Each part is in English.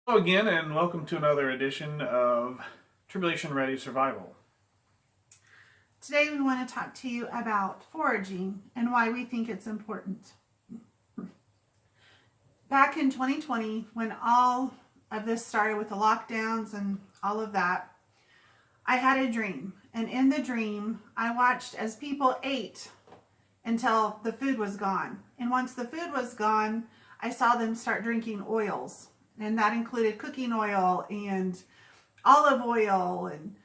Hello again, and welcome to another edition of Tribulation Ready Survival. Today we want to talk to you about foraging and why we think it's important. Back in 2020, when all of this started with the lockdowns and all of that, I had a dream. And in the dream, I watched as people ate until the food was gone. And once the food was gone, I saw them start drinking oils. And that included cooking oil and olive oil. And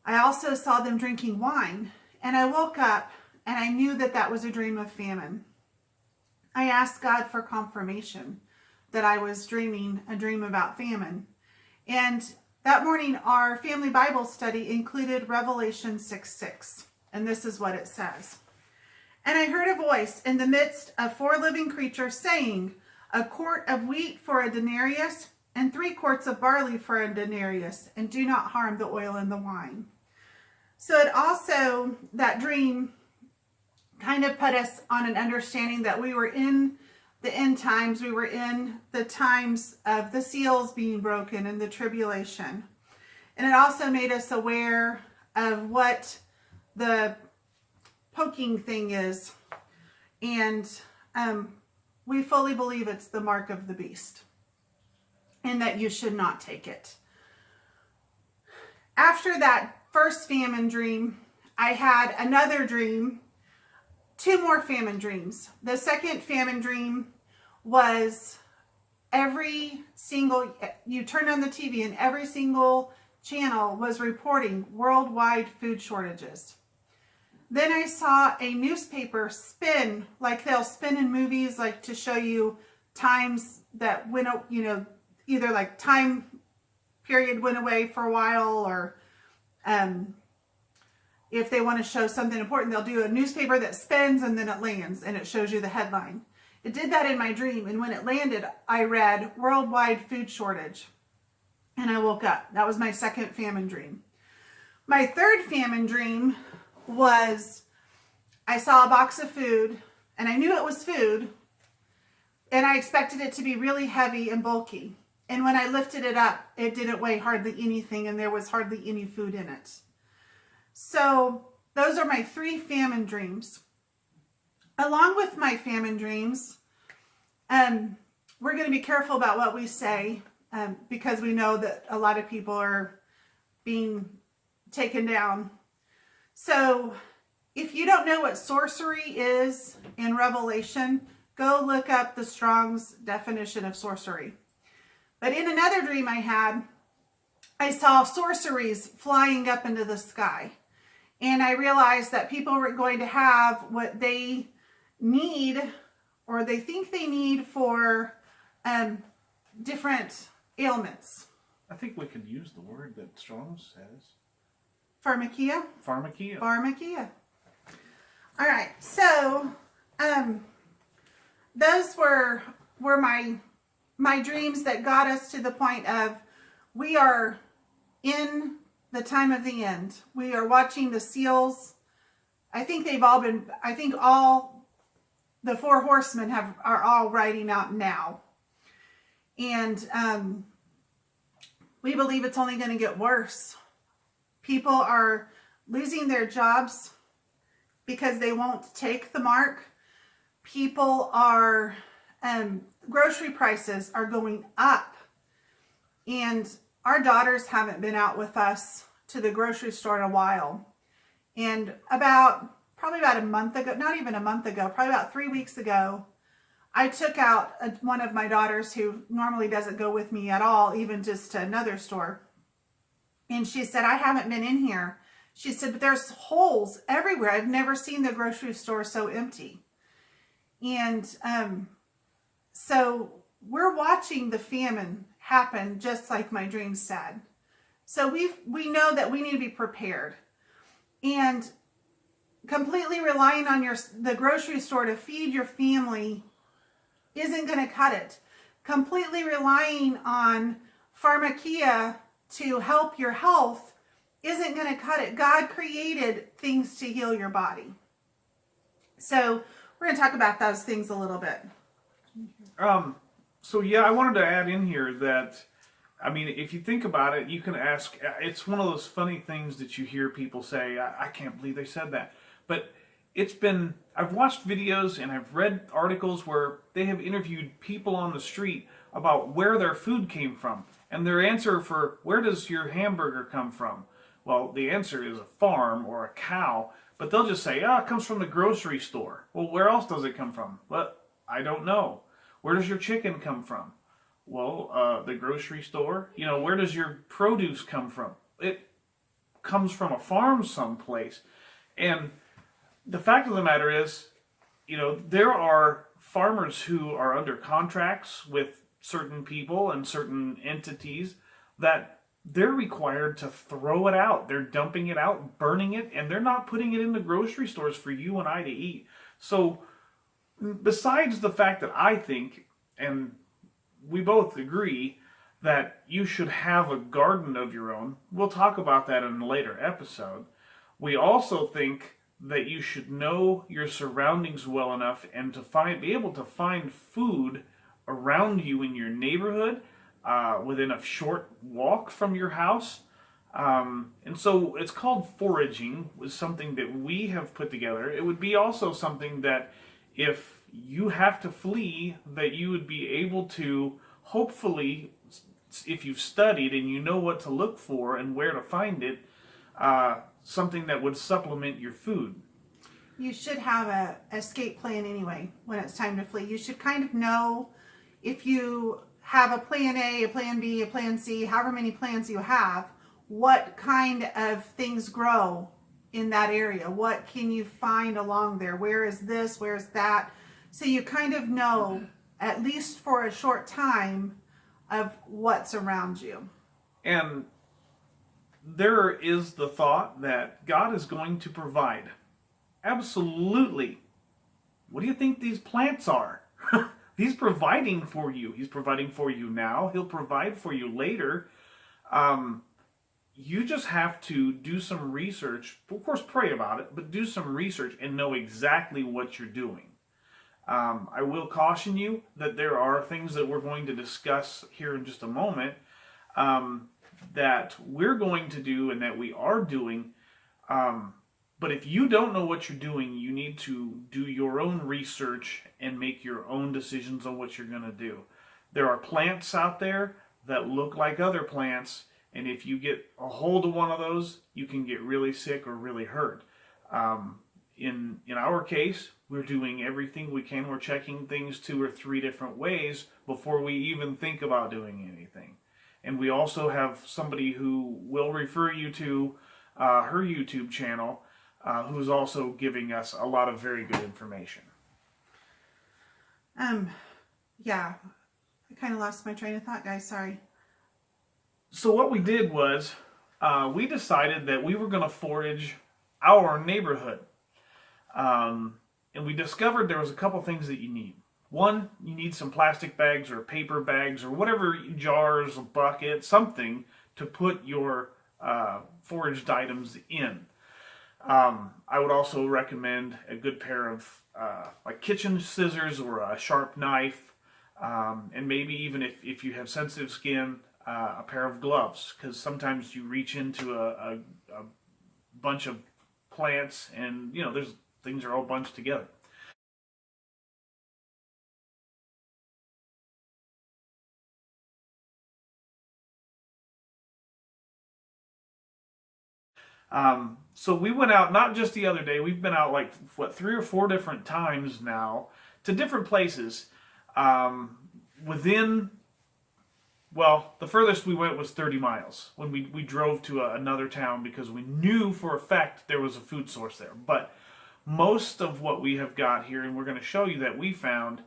I also saw them drinking wine. And I woke up and I knew that that was a dream of famine. I asked God for confirmation that I was dreaming a dream about famine. And that morning, our family Bible study included Revelation 6:6. And this is what it says. And I heard a voice in the midst of 4 living creatures saying, a quart of wheat for a denarius, and 3 quarts of barley for a denarius, and do not harm the oil and the wine. So it also, that dream kind of put us on an understanding that we were in the end times. We were in the times of the seals being broken and the tribulation. And it also made us aware of what the poking thing is. And we fully believe it's the mark of the beast and that you should not take it. After that first famine dream, I had another dream, 2 more famine dreams. The second famine dream was you turned on the TV and every single channel was reporting worldwide food shortages. Then I saw a newspaper spin, like they'll spin in movies, like to show you times that went, either like time period went away for a while, or if they want to show something important, they'll do a newspaper that spins and then it lands and it shows you the headline. It did that in my dream, and when it landed, I read worldwide food shortage, and I woke up. That was my second famine dream. My third famine dream was I saw a box of food, and I knew it was food, and I expected it to be really heavy and bulky. And when I lifted it up, it didn't weigh hardly anything, and there was hardly any food in it. So those are my 3 famine dreams. Along with my famine dreams, we're going to be careful about what we say, because we know that a lot of people are being taken down. So if you don't know what sorcery is in Revelation, go look up the Strong's definition of sorcery. But in another dream I had, I saw sorceries flying up into the sky. And I realized that people were going to have what they need, or they think they need, for different ailments. I think we could use the word that Strong's says. Pharmakia? Pharmakia. Pharmakia. All right, so those were my dreams that got us to the point of we are in the time of the end. We are watching the seals. I think all the 4 horsemen are all riding out now. And we believe it's only going to get worse. People are losing their jobs because they won't take the mark. People are, grocery prices are going up. And our daughters haven't been out with us to the grocery store in a while. And probably about a month ago, not even a month ago, probably about 3 weeks ago, I took out one of my daughters who normally doesn't go with me at all, even just to another store. And she said, I haven't been in here. She said, but there's holes everywhere. I've never seen the grocery store so empty. And so we're watching the famine happen just like my dream said. So we know that we need to be prepared. And completely relying on the grocery store to feed your family isn't going to cut it. Completely relying on pharmakia to help your health isn't going to cut it. God created things to heal your body. So we're going to talk about those things a little bit. So yeah, I wanted to add in here that I mean, if you think about it, you can ask. It's one of those funny things that you hear people say. I can't believe they said that. But I've watched videos and I've read articles where they have interviewed people on the street about where their food came from. And their answer for where does your hamburger come from? Well, the answer is a farm or a cow. But they'll just say, it comes from the grocery store. Well, where else does it come from? Well, I don't know. Where does your chicken come from? Well, the grocery store. Where does your produce come from? It comes from a farm someplace. And the fact of the matter is, there are farmers who are under contracts with certain people and certain entities that they're required to throw it out. They're dumping it out, burning it, and they're not putting it in the grocery stores for you and I to eat. So, besides the fact that I think, and we both agree, that you should have a garden of your own. We'll talk about that in a later episode. We also think that you should know your surroundings well enough and to be able to find food around you in your neighborhood, within a short walk from your house. And so it's called foraging, was something that we have put together. It would be also something that if you have to flee, that you would be able to, hopefully, if you've studied and you know what to look for and where to find it, something that would supplement your food. You should have a escape plan anyway when it's time to flee. You should kind of know if you have a plan A, a plan B, a plan C, however many plans you have, what kind of things grow in that area. What can you find along there? Where is this? Where is that? So you kind of know, at least for a short time, of what's around you. And there is the thought that God is going to provide. Absolutely. What do you think these plants are? He's providing for you. He's providing for you now. He'll provide for you later. You just have to do some research. Of course, pray about it, but do some research and know exactly what you're doing. I will caution you that there are things that we're going to discuss here in just a moment that we're going to do and that we are doing. But if you don't know what you're doing, you need to do your own research and make your own decisions on what you're going to do. There are plants out there that look like other plants, and if you get a hold of one of those, you can get really sick or really hurt. In our case, we're doing everything we can. We're checking things 2 or 3 different ways before we even think about doing anything. And we also have somebody who will refer you to her YouTube channel, who's also giving us a lot of very good information. Yeah, I kind of lost my train of thought, guys. Sorry. So what we did was we decided that we were going to forage our neighborhood. And we discovered there was a couple things that you need. One, you need some plastic bags or paper bags or whatever, jars, a bucket, something to put your foraged items in. I would also recommend a good pair of like kitchen scissors or a sharp knife, and maybe even if you have sensitive skin, a pair of gloves, because sometimes you reach into a bunch of plants and things are all bunched together. So we went out, not just the other day, we've been out 3 or 4 different times now to different places. The furthest we went was 30 miles when we drove to another town because we knew for a fact there was a food source there. But most of what we have got here, and we're going to show you that we found,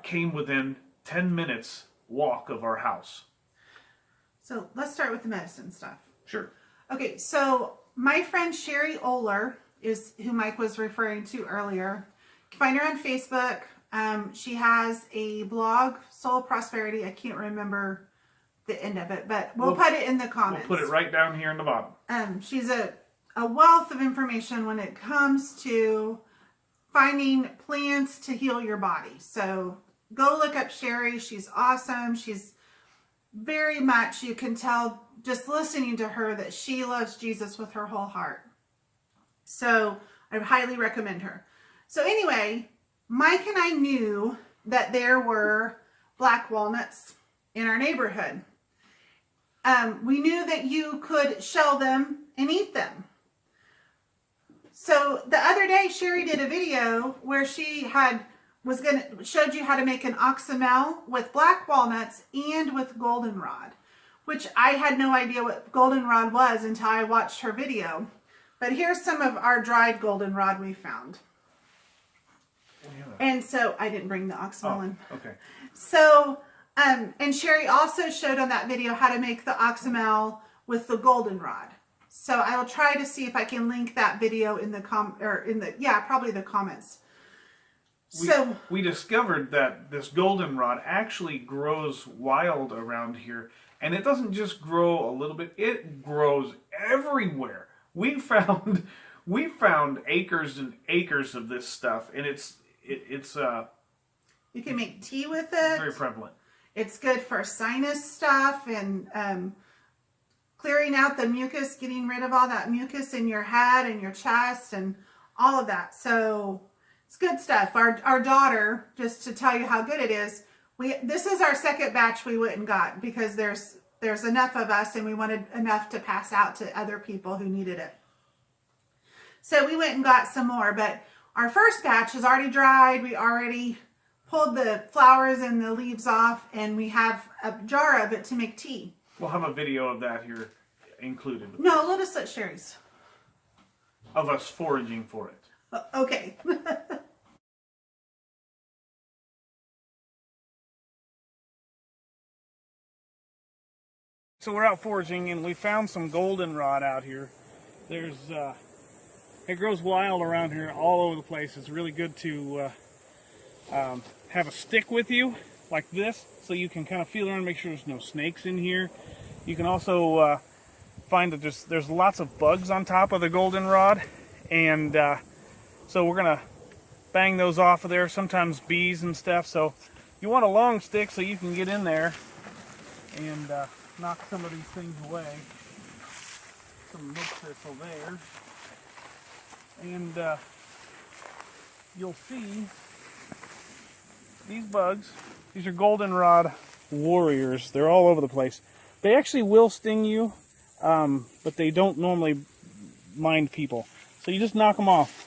came within 10 minutes walk of our house. So let's start with the medicine stuff. Sure. Okay, so my friend Sherri Ohler is who Mike was referring to earlier. You can find her on Facebook. She has a blog, Soul Prosperity. I can't remember the end of it, but we'll put it in the comments. We'll put it right down here in the bottom. She's a wealth of information when it comes to finding plants to heal your body. So go look up Sherri. She's awesome. She's very much, you can tell just listening to her that she loves Jesus with her whole heart. So I highly recommend her. So anyway, Mike and I knew that there were black walnuts in our neighborhood. We knew that you could shell them and eat them. So the other day, Sherri did a video where she showed you how to make an oxymel with black walnuts and with goldenrod, which I had no idea what goldenrod was until I watched her video. But here's some of our dried goldenrod we found. And so I didn't bring the oxymel in. Okay. So, and Sherri also showed on that video how to make the oxymel with the goldenrod. So I will try to see if I can link that video in the probably the comments. We discovered that this goldenrod actually grows wild around here, and it doesn't just grow a little bit; it grows everywhere. We found acres and acres of this stuff, and it's you can make tea with it. Very prevalent. It's good for sinus stuff and clearing out the mucus, getting rid of all that mucus in your head and your chest and all of that. So it's good stuff. Our daughter, just to tell you how good it is, this is our second batch we went and got because there's enough of us and we wanted enough to pass out to other people who needed it. So we went and got some more, but our first batch is already dried. We already pulled the flowers and the leaves off, and we have a jar of it to make tea. We'll have a video of that here included. No, let us let Sherri's. Of us foraging for it. Okay. So we're out foraging, and we found some goldenrod out here. It grows wild around here all over the place. It's really good to have a stick with you like this so you can kind of feel around and make sure there's no snakes in here. You can also find that there's lots of bugs on top of the goldenrod, and so we're gonna bang those off of there, sometimes bees and stuff. So you want a long stick so you can get in there and knock some of these things away. Some milk thistle there, and you'll see these bugs. These are goldenrod warriors. They're all over the place. They actually will sting you, but they don't normally mind people. So you just knock them off.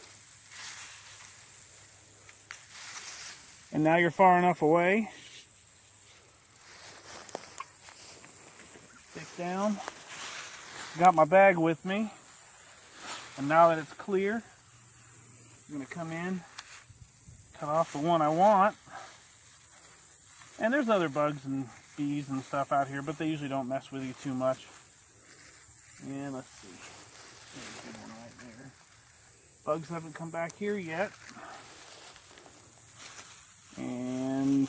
And now you're far enough away. Stick down. Got my bag with me. And now that it's clear, I'm going to come in, cut off the one I want. And there's other bugs and bees and stuff out here, but they usually don't mess with you too much. And let's see. There's a good one right there. Bugs haven't come back here yet. And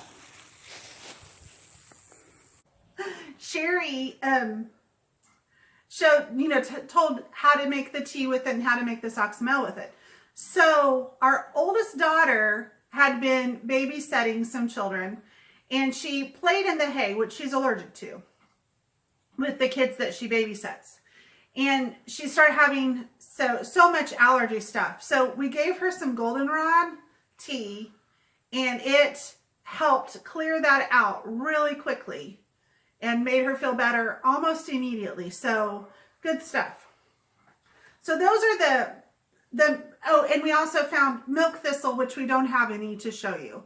Sherri told how to make the tea with it and how to make this oxymel with it. So our oldest daughter had been babysitting some children, and she played in the hay, which she's allergic to, with the kids that she babysits. And she started having so much allergy stuff. So we gave her some goldenrod tea, and it helped clear that out really quickly and made her feel better almost immediately. So good stuff. So those are and we also found milk thistle, which we don't have any to show you.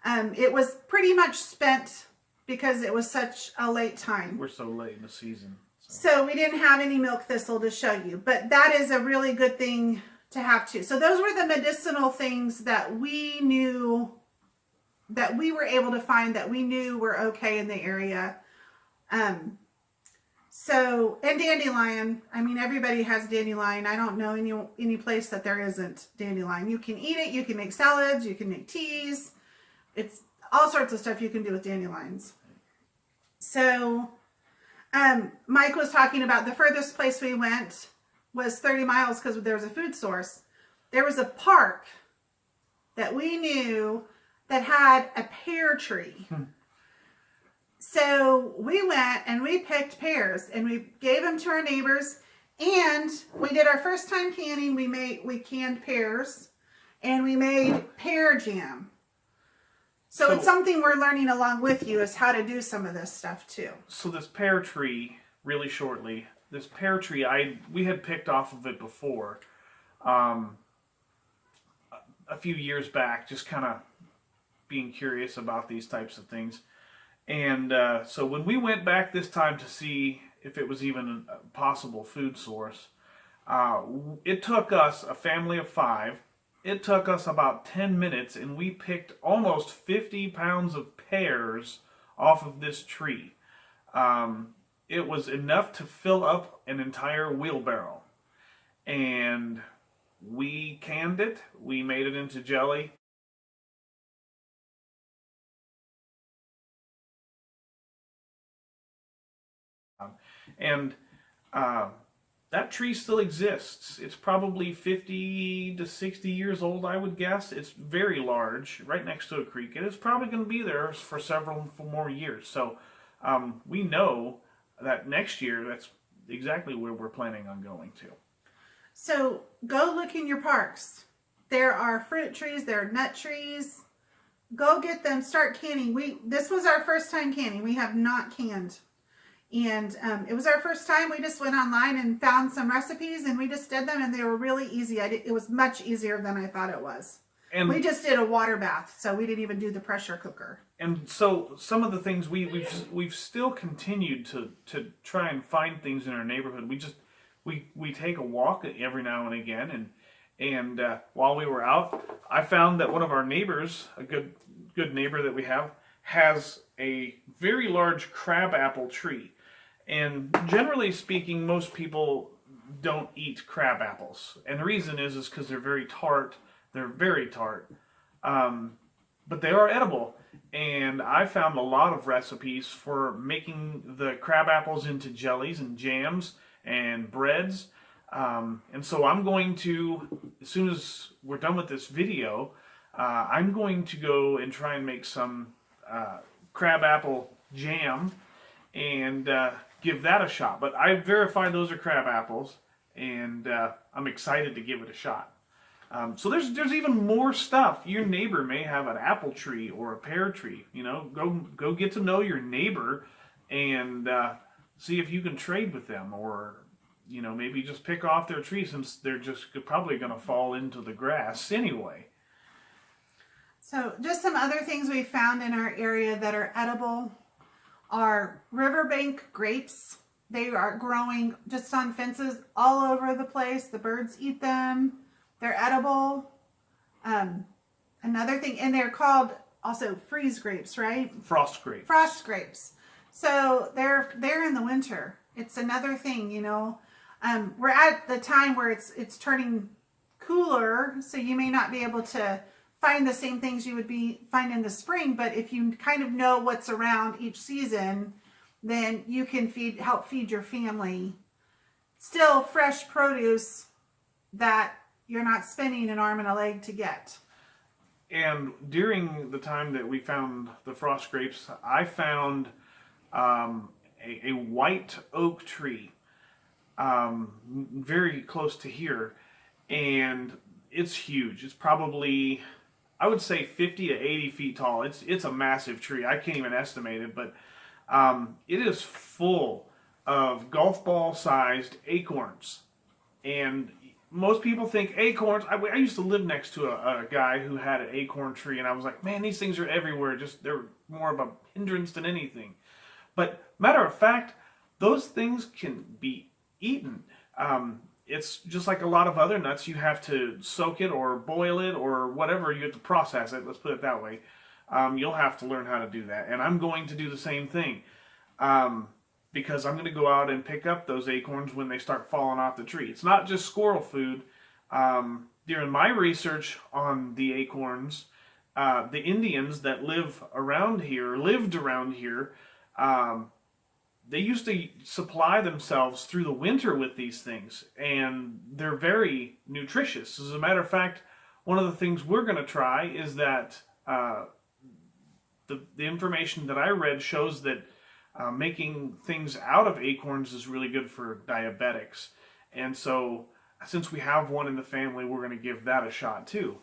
It was pretty much spent because it was such a late time. we're so late in the season. So we didn't have any milk thistle to show you, but that is a really good thing to have too. So those were the medicinal things that we knew, that we were able to find, that we knew were okay in the area. And dandelion, I mean, everybody has dandelion. I don't know any place that there isn't dandelion. You can eat it, you can make salads, you can make teas. It's all sorts of stuff you can do with dandelions. So, Mike was talking about the furthest place we went was 30 miles because there was a food source. There was a park that we knew that had a pear tree. So we went and we picked pears and we gave them to our neighbors, and we did our first time canning. We canned pears and we made pear jam. So it's something we're learning along with you, is how to do some of this stuff too. So this pear tree, really shortly, this pear tree, we had picked off of it before, a few years back, just kind of being curious about these types of things. And so when we went back this time to see if it was even a possible food source, it took us, a family of 5, it took us about 10 minutes, and we picked almost 50 pounds of pears off of this tree. It was enough to fill up an entire wheelbarrow. And we canned it, we made it into jelly. And that tree still exists. It's probably 50 to 60 years old, I would guess. It's very large, right next to a creek, and it's probably going to be there for several more years. So we know that next year, that's exactly where we're planning on going to. So go look in your parks. There are fruit trees, there are nut trees. Go get them, start canning. This was our first time canning. We have not canned. And it was our first time. We just went online and found some recipes, and we just did them, and they were really easy. It was much easier than I thought it was. And we just did a water bath, so we didn't even do the pressure cooker. And so some of the things we've still continued to try and find things in our neighborhood. We take a walk every now and again, and while we were out, I found that one of our neighbors, a good neighbor that we have, has a very large crabapple tree. And generally speaking, most people don't eat crab apples. And the reason is because they're very tart. They're very tart. But they are edible. And I found a lot of recipes for making the crab apples into jellies and jams and breads. And so I'm going to, as soon as we're done with this video, I'm going to go and try and make some crab apple jam and give that a shot. But I verified those are crab apples, and I'm excited to give it a shot. So there's even more stuff. Your neighbor may have an apple tree or a pear tree. You know, go get to know your neighbor and see if you can trade with them, or you know, maybe just pick off their tree, since they're just probably going to fall into the grass anyway. So just some other things we found in our area that are edible are riverbank grapes. They are growing just on fences all over the place. The birds eat them. They're edible. Another thing, and they're called also freeze grapes, right? Frost grapes. Frost grapes. So they're in the winter. It's another thing, you know. We're at the time where it's turning cooler, so you may not be able to find the same things you would find in the spring, but if you kind of know what's around each season, then you can help feed your family still fresh produce that you're not spending an arm and a leg to get. And during the time that we found the frost grapes, I found a white oak tree very close to here, and it's huge. It's probably, I would say, 50 to 80 feet tall. It's a massive tree. I can't even estimate it, but it is full of golf ball sized acorns. And most people think acorns. I used to live next to a guy who had an acorn tree, and I was like, man, these things are everywhere. Just they're more of a hindrance than anything. But matter of fact, those things can be eaten. It's just like a lot of other nuts. You have to soak it or boil it or whatever. You have to process it. Let's put it that way. You'll have to learn how to do that. And I'm going to do the same thing. Because I'm going to go out and pick up those acorns when they start falling off the tree. It's not just squirrel food. During my research on the acorns, the Indians that lived around here, they used to supply themselves through the winter with these things, and they're very nutritious. As a matter of fact, one of the things we're going to try is that the information that I read shows that making things out of acorns is really good for diabetics. And so since we have one in the family, we're going to give that a shot too.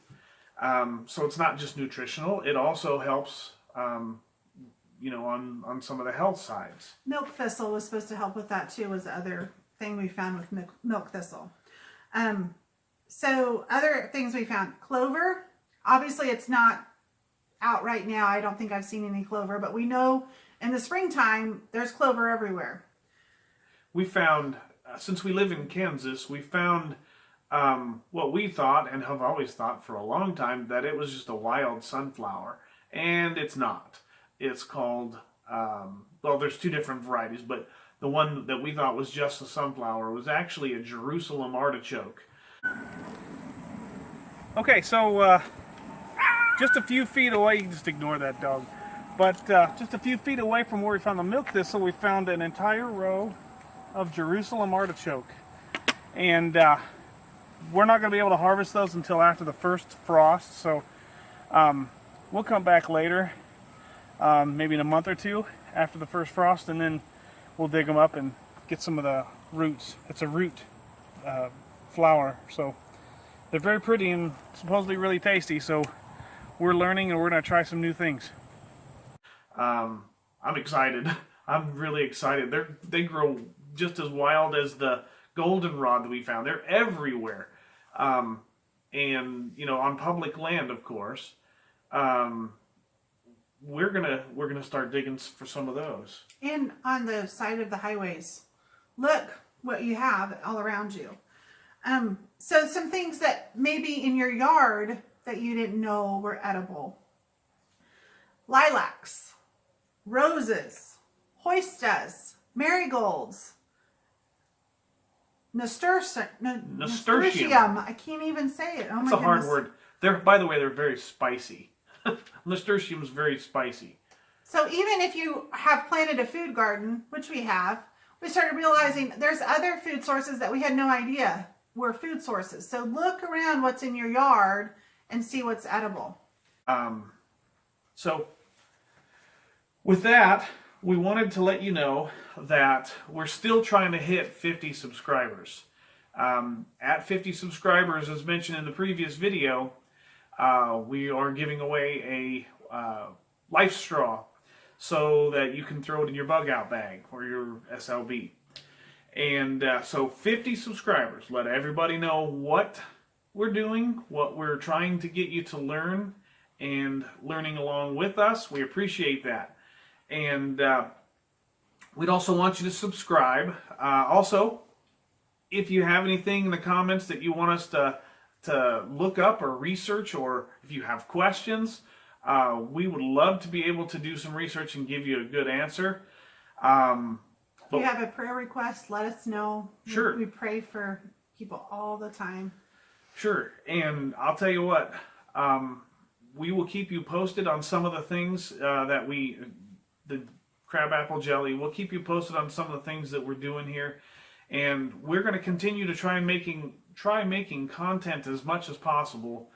So it's not just nutritional, it also helps, on some of the health sides. Milk thistle was supposed to help with that too, was the other thing we found with milk thistle. So other things we found, clover. Obviously it's not out right now. I don't think I've seen any clover, but we know in the springtime there's clover everywhere. We found, since we live in Kansas, we found what we thought, and have always thought for a long time, that it was just a wild sunflower. And it's not. It's called, there's two different varieties, but the one that we thought was just a sunflower was actually a Jerusalem artichoke. Okay, so just a few feet away, just ignore that dog, but just a few feet away from where we found the milk thistle, we found an entire row of Jerusalem artichoke. And we're not going to be able to harvest those until after the first frost, so we'll come back later, maybe in a month or two after the first frost, and then we'll dig them up and get some of the roots. It's a root flower, so they're very pretty and supposedly really tasty, so we're learning and we're going to try some new things. I'm excited. I'm really excited. They grow just as wild as the goldenrod that we found. They're everywhere. And on public land, of course. We're gonna start digging for some of those. And on the side of the highways, look what you have all around you. So some things that maybe in your yard that you didn't know were edible: lilacs, roses, hoistas, marigolds, nasturtium. I can't even say it. Oh, That's my a hard goodness. word. By the way, they're very spicy. Nasturtium is very spicy. So even if you have planted a food garden, which we have, we started realizing there's other food sources that we had no idea were food sources. So look around what's in your yard and see what's edible. So with that, we wanted to let you know that we're still trying to hit 50 subscribers. At 50 subscribers, as mentioned in the previous video, we are giving away a life straw so that you can throw it in your bug out bag or your SLB. And so 50 subscribers. Let everybody know what we're doing, what we're trying to get you to learn, and learning along with us. We appreciate that. And we'd also want you to subscribe. Also, if you have anything in the comments that you want us to look up or research, or if you have questions, we would love to be able to do some research and give you a good answer. If you have a prayer request, let us know. Sure. We pray for people all the time. Sure. And I'll tell you what, we will keep you posted on some of the things the crabapple jelly. We'll keep you posted on some of the things that we're doing here. And we're going to continue to try making content as much as possible